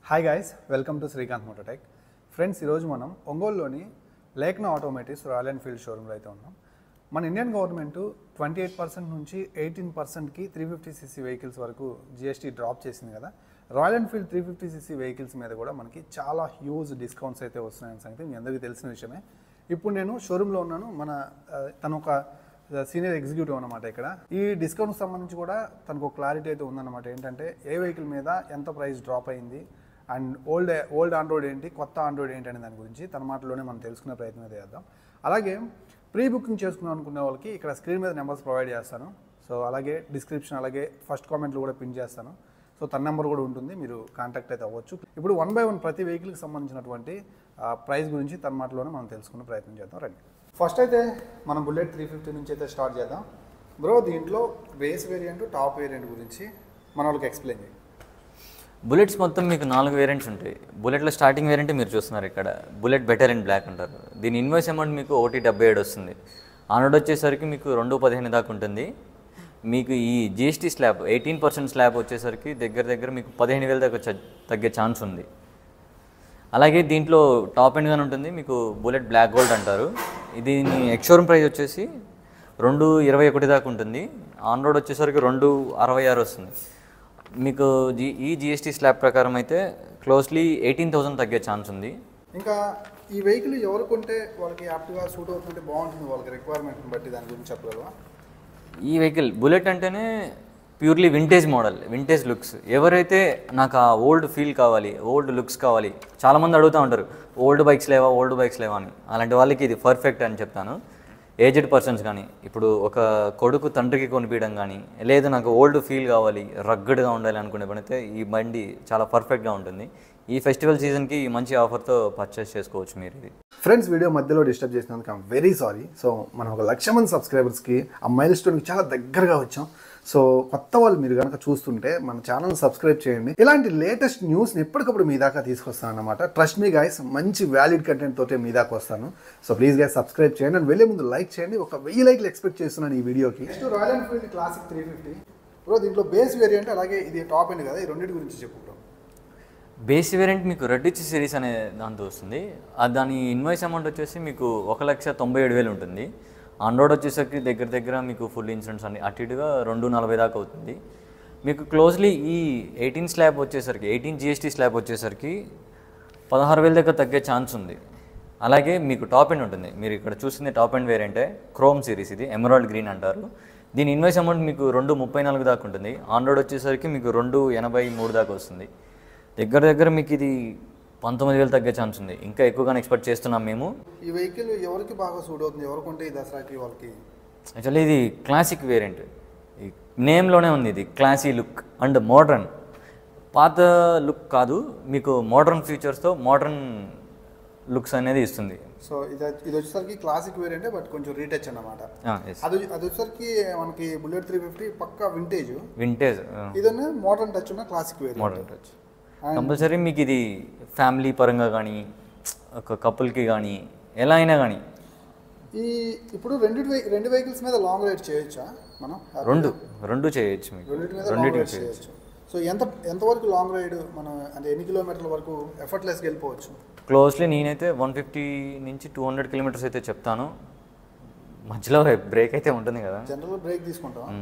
Hi guys, welcome to Srikanth Mototech. Friends, ఈరోజు మనం ఒంగోలులోని లేక్నా ఆటోమేటివ్స్ రాయల్ ఎన్ఫీల్డ్ షోరూంలో అయితే ఉన్నాం. మన ఇండియన్ గవర్నమెంట్ 28% నుంచి 18%కి 350cc వెహికల్స్ వరకు జిఎస్టీ డ్రాప్ చేసింది కదా. రాయల్ ఎన్ఫీల్డ్ 350cc వెహికల్స్ మీద కూడా మనకి చాలా హ్యూజ్ డిస్కౌంట్స్ అయితే వస్తున్నాయని సంగతి మీ అందరికీ తెలిసిన విషయమే. ఇప్పుడు నేను షోరూంలో ఉన్నాను. తను ఒక సీనియర్ ఎగ్జిక్యూటివ్ అనమాట. ఇక్కడ ఈ డిస్కౌంట్ సంబంధించి కూడా తనకు క్లారిటీ అయితే ఉందన్నమాట. ఏంటంటే ఏ వెహికల్ మీద ఎంత ప్రైస్ డ్రాప్ అయింది అండ్ ఓల్డ్ ఆండ్రాయిడ్ ఏంటి, కొత్త ఆండ్రాయిడ్ ఏంటి అనే దాని గురించి తన మాటలోనే మనం తెలుసుకునే ప్రయత్నం అయితే చేద్దాం. అలాగే ప్రీ బుకింగ్ చేసుకున్నాం అనుకునే వాళ్ళకి ఇక్కడ స్క్రీన్ మీద నెంబర్స్ ప్రొవైడ్ చేస్తాను. సో అలాగే డిస్క్రిప్షన్, అలాగే ఫస్ట్ కామెంట్లు కూడా పిన్ చేస్తాను. సో తన నెంబర్ కూడా ఉంటుంది, మీరు కాంటాక్ట్ అయితే అవ్వచ్చు. ఇప్పుడు 1 by 1 ప్రతి వెహికల్కి సంబంధించినటువంటి ప్రైస్ గురించి తన మాటలోనే మనం తెలుసుకునే ప్రయత్నం చేద్దాం. రండి. ఫస్ట్ అయితే మనం బుల్లెట్ 350 నుంచి అయితే స్టార్ట్ చేద్దాం. బ్రో, దీంట్లో బేస్ వేరియంట్, టాప్ వేరియంట్ గురించి మన వాళ్ళకి ఎక్స్ప్లెయిన్ చేయండి. బుల్లెట్స్ మొత్తం మీకు 4 వేరియంట్స్ ఉంటాయి. బుల్లెట్లో స్టార్టింగ్ వేరియంట్ మీరు చూస్తున్నారు ఇక్కడ, బుల్లెట్ బెటర్ అండ్ బ్లాక్ అంటారు. దీని ఇన్వాయిస్ అమౌంట్ మీకు 177 వస్తుంది. ఆనోడ్ వచ్చేసరికి మీకు 215 దాకా ఉంటుంది. మీకు ఈ జిఎస్టీ స్లాబ్ 18% స్లాబ్ వచ్చేసరికి దగ్గర మీకు 15,000 దాకా తగ్గే ఛాన్స్ ఉంది. అలాగే దీంట్లో టాప్ ఎండ్గానే ఉంటుంది మీకు బుల్లెట్ బ్లాక్ గోల్డ్ అంటారు. దీని ఎక్స్షోరూమ్ ప్రైస్ వచ్చేసి 221 దాకా ఉంటుంది. ఆన్ రోడ్ వచ్చేసరికి 266 వస్తుంది. మీకు ఈ జిఎస్టీ స్లాబ్ ప్రకారం అయితే క్లోజ్లీ 18,000 తగ్గే ఛాన్స్ ఉంది. ఇంకా ఈ వెహికల్ ఎవరు కొంటే వాళ్ళకి యాప్ట్గా సూట్ అవుతుంటే బాగుంటుంది, వాళ్ళకి రిక్వైర్మెంట్ని బట్టి దాని గురించి చెప్పగలవా? ఈ వెహికల్ బుల్లెట్ అంటేనే purely vintage model, vintage looks. ఎవరైతే నాకు ఆ ఓల్డ్ ఫీల్ కావాలి, ఓల్డ్ లుక్స్ కావాలి, చాలామంది అడుగుతూ ఉంటారు ఓల్డ్ బైక్స్ లేవా అని. అలాంటి వాళ్ళకి ఇది పర్ఫెక్ట్ అని చెప్తాను. ఏజ్డ్ పర్సన్స్ కానీ, ఇప్పుడు ఒక కొడుకు తండ్రికి కొనిపించడం కానీ, లేదు నాకు ఓల్డ్ ఫీల్ కావాలి, రగ్గడ్గా ఉండాలి అనుకునే పనితే ఈ బండి చాలా పర్ఫెక్ట్గా ఉంటుంది. ఈ ఫెస్టివల్ సీజన్కి ఈ మంచి ఆఫర్తో పర్చేస్ చేసుకోవచ్చు మీరు. ఇది ఫ్రెండ్స్, వీడియో మధ్యలో డిస్టర్బ్ చేసినందుకు ఐమ్ వెరీ సారీ. సో మనం 1,00,000 మంది సబ్స్క్రైబర్స్కి ఆ మైల్ స్టోన్కి చాలా దగ్గరగా వచ్చాం. సో కొత్త వాళ్ళు మీరు కనుక చూస్తుంటే మన ఛానల్ సబ్స్క్రైబ్ చేయండి. ఇలాంటి లేటెస్ట్ న్యూస్ని ఎప్పటికప్పుడు మీ దాకా తీసుకొస్తాను అనమాట. ట్రస్ట్ మీ గైస్, మంచి వ్యాలిడ్ కంటెంట్ తోటే మీ దాకా వస్తాను. సో ప్లీజ్ గైస్ సబ్స్క్రైబ్ చేయండి అండ్ వెళ్ళే ముందు లైక్ చేయండి. 1000 లైక్లు ఎక్స్పెక్ట్ చేస్తున్నాను ఈ వీడియోకి. Next royal Enfield classic 350 bro. దీంట్లో బేస్ వేరియంట్ అలాగే ఇది టాప్ ఎండ్ కదా, ఈ రెండింటి గురించి చెప్పు బ్రో. బేస్ వేరియంట్ మీకు రెడ్డిచ్ సిరీస్ అనే దాంతో వస్తుంది. దాని ఇన్వాయిస్ అమౌంట్ వచ్చేసి మీకు 1,97,000 ఉంటుంది. ఆన్ రోడ్ వచ్చేసరికి దగ్గర మీకు ఫుల్ ఇన్సూరెన్స్ అన్ని అటు ఇటుగా 240 దాకా అవుతుంది. మీకు క్లోజ్లీ ఈ 18 జిఎస్టీ స్లాబ్ వచ్చేసరికి 16,000 దాకా తగ్గే ఛాన్స్ ఉంది. అలాగే మీకు టాప్ ఎండ్ ఉంటుంది. మీరు ఇక్కడ చూస్తుంది టాప్ ఎండ్ వేరియంటే క్రోమ్ సిరీస్, ఇది ఎమరాల్డ్ గ్రీన్ అంటారు. దీని ఇన్వాయిస్ అమౌంట్ మీకు 234 దాకా ఉంటుంది. ఆన్ రోడ్ వచ్చేసరికి మీకు 283 దాకా వస్తుంది. దగ్గర మీకు ఇది 19,000 తగ్గే ఛాన్స్ ఉంది. ఇంకా ఎక్కువగానే ఎక్స్పెక్ట్ చేస్తున్నాం మేము. ఈ వెహికల్ ఎవరికి బాగా సూట్ అవుతుంది, ఎవరికంటే ఈ దసరాకి వాళ్ళకి? యాక్చువల్లీ ఇది క్లాసిక్ వేరియంట్, ఈ నేమ్లోనే ఉంది. ఇది క్లాసీ లుక్ అండ్ మోడ్రన్. పాత లుక్ కాదు, మీకు మోడ్రన్ ఫీచర్స్తో మోడ్రన్ లుక్స్ అనేది ఇస్తుంది. సో ఇది వచ్చేసరికి క్లాసిక్ వేరియంటే, బట్ కొంచెం రీటచ్ అన్నమాట. అది వచ్చేసరికి మనకి బుల్లెట్ 350 పక్కా వింటేజ్. ఇదన్నా మోడర్న్ టచ్ ఉన్న classic variant. Modern touch compulsory మీకు ఇది ఫ్యామిలీ పరంగా కానీ, ఒక కపుల్కి కానీ, ఎలా అయినా కానీ. ఇప్పుడు రెండు వెహికల్స్ మీద లాంగ్ రైడ్ చేయొచ్చా మనం? రెండు చేయొచ్చు మీకు, రెండింటికి చేయొచ్చు. సో ఎంతవరకు లాంగ్ రైడ్ మనం, అంటే ఎన్ని కిలోమీటర్ల వరకు ఎఫర్ట్లెస్గా వెళ్ళిపోవచ్చు? క్లోజ్లీ నేనైతే 150 నుంచి 200 కిలోమీటర్స్ అయితే చెప్తాను. మధ్యలో బ్రేక్ అయితే ఉంటుంది కదా, జనరల్గా బ్రేక్ తీసుకుంటాం.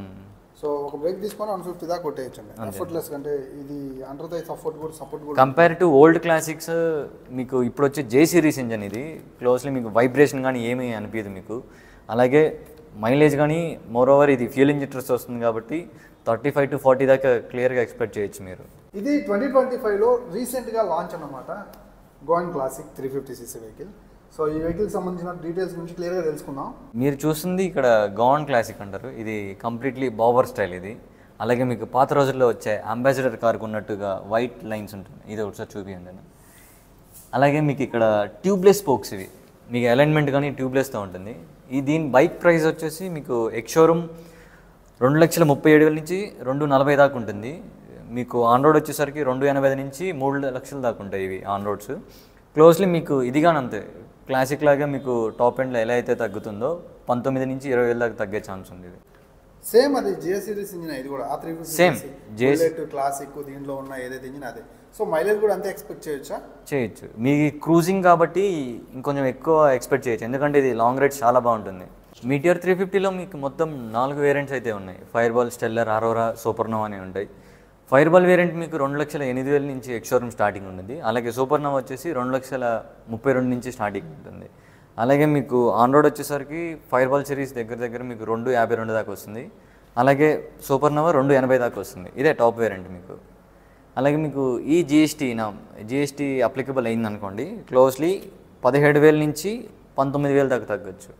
సో ఒక బ్రేక్ తీసుకొని 150 దాకా కొట్టేయచ్చు ఎఫర్ట్లెస్. అంటే ఇది అండర్ ద సపోర్ట్ కూడా కంపేర్ టు ఓల్డ్ క్లాసిక్స్. మీకు ఇప్పుడు వచ్చే జే సిరీస్ ఇంజన్ ఇది. క్లోజ్లీ మీకు వైబ్రేషన్ కానీ ఏమీ అనిపించదు మీకు. అలాగే మైలేజ్ కానీ, మోర్ ఓవర్ ఇది ఫ్యూల్ ఇంజెక్టర్స్ వస్తుంది కాబట్టి 35 to 40 దాకా క్లియర్గా ఎక్స్పెక్ట్ చేయొచ్చు మీరు. ఇది 2025లో రీసెంట్గా లాంచ్ అన్నమాట, going classic 350cc vehicle. So ఈ వెహికల్కి సంబంధించిన డీటెయిల్స్ గురించి క్లియర్గా తెలుసుకుందాం. మీరు చూస్తుంది ఇక్కడ గోవన్ క్లాసిక్ అంటారు. ఇది కంప్లీట్లీ బావర్ స్టైల్ ఇది. అలాగే మీకు పాత రోజుల్లో వచ్చే అంబాసిడర్ కార్కు ఉన్నట్టుగా వైట్ లైన్స్ ఉంటుంది. ఇది ఒకసారి చూపించండి. అలాగే మీకు ఇక్కడ ట్యూబ్లెస్ స్పోక్స్, ఇవి మీకు అలైన్మెంట్ కానీ ట్యూబ్లెస్తో ఉంటుంది. దీని బైక్ ప్రైస్ వచ్చేసి మీకు ఎక్స్షోరూమ్ 2,37,000 నుంచి 240 దాకా ఉంటుంది. మీకు ఆన్ రోడ్ వచ్చేసరికి 280 నుంచి 3 లక్షల దాకా ఉంటాయి ఇవి ఆన్ రోడ్స్. క్లోజ్లీ మీకు ఇదిగానే అంతే, క్లాసిక్ లాగా మీకు టాప్ ఎండ్లో ఎలా అయితే తగ్గుతుందో 19 నుంచి 20,000 దాకా తగ్గే ఛాన్స్ ఉంది. ఇది సేమ్ అది జే సిరీస్ ఇంజిన్, ఇది కూడా ఆ 350 సేమ్ బుల్లెట్ క్లాసిక్ దీంట్లో ఉన్న ఏదైతే ఇంజిన్ అదే. సో మైలేజ్ కూడా అంతే ఎక్స్పెక్ట్ చేయొచ్చా? చేయొచ్చు. మీ క్రూజింగ్ కాబట్టి ఇంకొంచెం ఎక్కువ ఎక్స్పెక్ట్ చేయొచ్చు, ఎందుకంటే ఇది లాంగ్ రైడ్ చాలా బాగుంటుంది. మీటియర్ 350లో మీకు మొత్తం 4 వేరియంట్స్ అయితే ఉన్నాయి. ఫైర్బాల్, స్టెల్లర్, అరోరా, సూపర్నోవా అని ఉంటాయి. ఫైర్బాల్ వేరియంట్ మీకు 2,08,000 నుంచి ఎక్స్-షోరూమ్ స్టార్టింగ్ ఉంటుంది. అలాగే సూపర్నోవా వచ్చేసి 2,32,000 నుంచి స్టార్టింగ్ ఉంటుంది. అలాగే మీకు ఆన్ రోడ్ వచ్చేసరికి ఫైర్బాల్ సిరీస్ దగ్గర దగ్గర మీకు 2,52 దాకా వస్తుంది. అలాగే సూపర్నోవా 2,80 దాకా వస్తుంది. ఇదే టాప్ వేరియంట్ మీకు. అలాగే మీకు ఈ జిఎస్టీ అప్లికబుల్ అయింది అనుకోండి, క్లోజ్లీ 17,000 నుంచి 19,000 దాకా తగ్గచ్చు.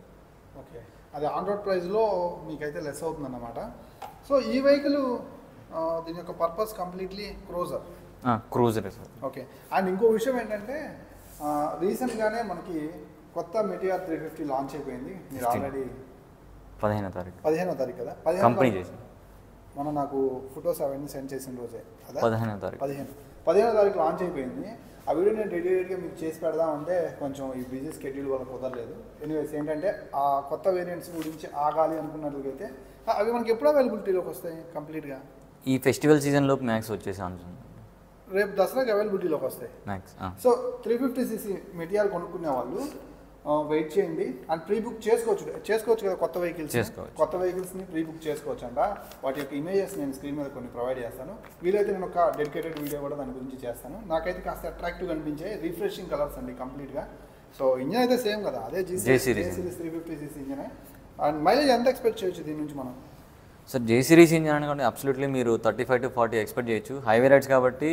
ఓకే, అది ఆన్ రోడ్ ప్రైస్లో మీకైతే లెస్ అవుతుంది అన్నమాట. సో ఈ వెహికల్ దీని యొక్క purpose completely cruiser sir. Okay, and ఇంకో విషయం ఏంటంటే రీసెంట్గానే మనకి కొత్త మెటిఆర్ 350 లాంచ్ అయిపోయింది. మీరు ఆల్రెడీ 15వ తారీఖు కదా, కంపెనీ చేసింది. మనం నాకు ఫొటోస్ అవన్నీ సెండ్ చేసిన రోజే కదా, 15వ తారీఖు లాంచ్ అయిపోయింది. ఆ వీడియో నేను డెడికేట్గా మీకు చేసి పెడదామంటే కొంచెం ఈ బిజీ స్కెడ్యూల్ వల్ల కుదరలేదు. ఎనీవేస్ ఏంటంటే ఆ కొత్త వేరియంట్స్ గురించి ఆగాలి అనుకున్నట్లయితే అవి మనకి ఎప్పుడు అవైలబిలిటీలోకి వస్తాయి కంప్లీట్గా? ఈ ఫెస్టివల్ సీజన్లో మ్యాక్స్ వచ్చేసి రేపు దసరాకి అవైలబిలిటీలోకి వస్తాయి మ్యాక్స్. సో 350cc మెటీరియల్ కొనుక్కునే వాళ్ళు వెయిట్ చేయండి. అండ్ ప్రీ బుక్ చేసుకోవచ్చు కదా కొత్త వెహికల్స్ని ప్రీ బుక్ చేసుకోవచ్చు అంట. వాటి యొక్క ఇమేజెస్ నేను స్క్రీన్ మీద కొన్ని ప్రొవైడ్ చేస్తాను. వీలైతే నేను ఒక డెడికేటెడ్ వీడియో కూడా దాని గురించి చేస్తాను. నాకైతే కాస్త అట్రాక్టివ్గా అనిపించే రిఫ్రెషింగ్ కలర్స్ అండి కంప్లీట్గా. సో ఇంజన్ అయితే సేమ్ కదా, అదే జే సిరీస్ 350cc ఇంజనే. అండ్ మైలేజ్ ఎంత ఎక్స్పెక్ట్ చేయొచ్చు దీని నుంచి మనం? సార్ జే సిరీస్ ఇంజన్ అనుకోండి, అబ్సల్యూట్లీ మీరు 35 to 40 ఎక్స్పెక్ట్ చేయొచ్చు. హైవే రైడ్స్ కాబట్టి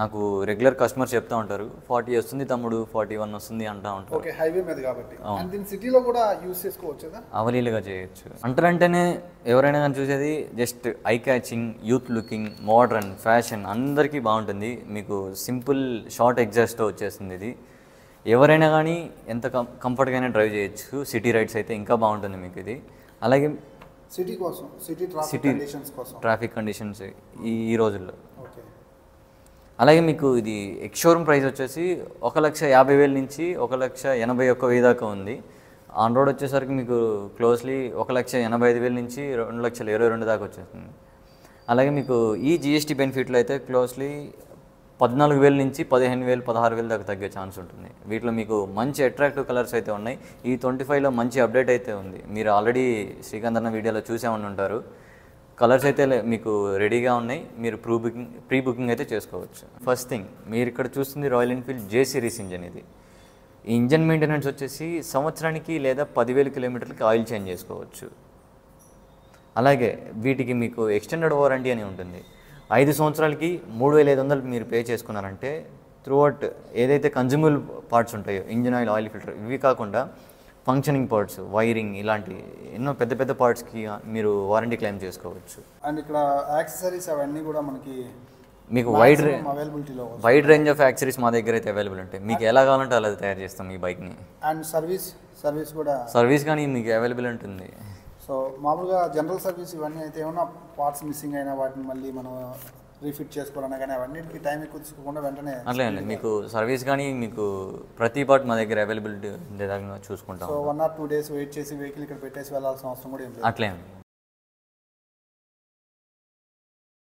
నాకు రెగ్యులర్ కస్టమర్స్ చెప్తా ఉంటారు 40 వస్తుంది తమ్ముడు, 41 వస్తుంది అంటా ఉంటారు. ఓకే, హైవే మీద కాబట్టి. అండ్ దీని సిటీలో కూడా యూస్ చేసుకోవచ్చు కదా, అవలీలుగా చేయొచ్చు. అంటేనే ఎవరైనా కానీ చూసేది just I catching, youth looking, modern, fashion అందరికీ బాగుంటుంది. మీకు సింపుల్ షార్ట్ ఎగ్జాస్ట్తో వచ్చేస్తుంది ఇది. ఎవరైనా కానీ ఎంత కంఫర్ట్గానే డ్రైవ్ చేయొచ్చు. సిటీ రైడ్స్ అయితే ఇంకా బాగుంటుంది మీకు ఇది. అలాగే ట్రాఫిక్ కండిషన్స్ ఈ రోజుల్లో. అలాగే మీకు ఇది ఎక్స్-షోరూమ్ ప్రైస్ వచ్చేసి 1,50,000 నుంచి 1,81,000 దాకా ఉంది. ఆన్ రోడ్ వచ్చేసరికి మీకు క్లోజ్లీ 1,85,000 నుంచి 2,22,000 దాకా వచ్చేస్తుంది. అలాగే మీకు ఈ జిఎస్టీ బెనిఫిట్లో అయితే క్లోజ్లీ 14,000 నుంచి 15,000, 16,000 దాకా తగ్గే ఛాన్స్ ఉంటుంది. వీటిలో మీకు మంచి అట్రాక్టివ్ కలర్స్ అయితే ఉన్నాయి. ఈ 25లో మంచి అప్డేట్ అయితే ఉంది. మీరు ఆల్రెడీ శ్రీకాంత్ అన్న వీడియోలో చూసామని ఉంటారు. కలర్స్ అయితే మీకు రెడీగా ఉన్నాయి. మీరు ప్రీ బుకింగ్ అయితే చేసుకోవచ్చు. ఫస్ట్ థింగ్ మీరు ఇక్కడ చూస్తుంది రాయల్ ఎన్ఫీల్డ్ జే సిరీస్ ఇంజన్. ఇది ఈ ఇంజన్ మెయింటెనెన్స్ వచ్చేసి సంవత్సరానికి లేదా 10,000 కిలోమీటర్లకి ఆయిల్ చేంజ్ చేసుకోవచ్చు. అలాగే వీటికి మీకు ఎక్స్టెండెడ్ వారంటీ అని ఉంటుంది. 5 సంవత్సరాలకి 3,500 మీరు పే చేసుకున్నారంటే త్రూఅవుట్ ఏదైతే కన్జ్యూమబుల్ పార్ట్స్ ఉంటాయో, ఇంజిన్ ఆయిల్, ఆయిల్ ఫిల్టర్, ఇవి కాకుండా ఫంక్షనింగ్ పార్ట్స్, వైరింగ్, ఇలాంటి ఎన్నో పెద్ద పెద్ద పార్ట్స్కి మీరు వారంటీ క్లెయిమ్ చేసుకోవచ్చు. అండ్ ఇక్కడ యాక్సెసరీస్ అవన్నీ కూడా మనకి మీకు వైడ్ రేంజ్ ఆఫ్ యాక్సెసరీస్ మా దగ్గర అయితే అవైలబుల్ ఉంటాయి. మీకు ఎలా కావాలంటే అలా తయారు చేస్తాం ఈ బైక్ని. అండ్ సర్వీస్ కానీ మీకు అవైలబుల్ ఉంటుంది. సో మామూలుగా జనరల్ సర్వీస్ ఇవన్నీ అయితే ఏమన్నా పార్ట్స్ మిస్సింగ్ అయినా వాటిని మళ్ళీ మనం రీఫిట్ చేసుకోవాలన్నా కానీ అవన్నిటికి టైం ఎక్కువ తీసుకోకుండా వెంటనే అట్లే అండి. మీకు సర్వీస్ కానీ మీకు ప్రతి పార్ట్ మా దగ్గర అవైలబిలిటీ ఉండేదాకా చూసుకుంటాం. సో 1 or 2 days వెయిట్ చేసి వెహికల్ ఇక్కడ పెట్టేసి వెళ్ళాల్సిన అవసరం కూడా ఏం లేదు. అట్లే అండి.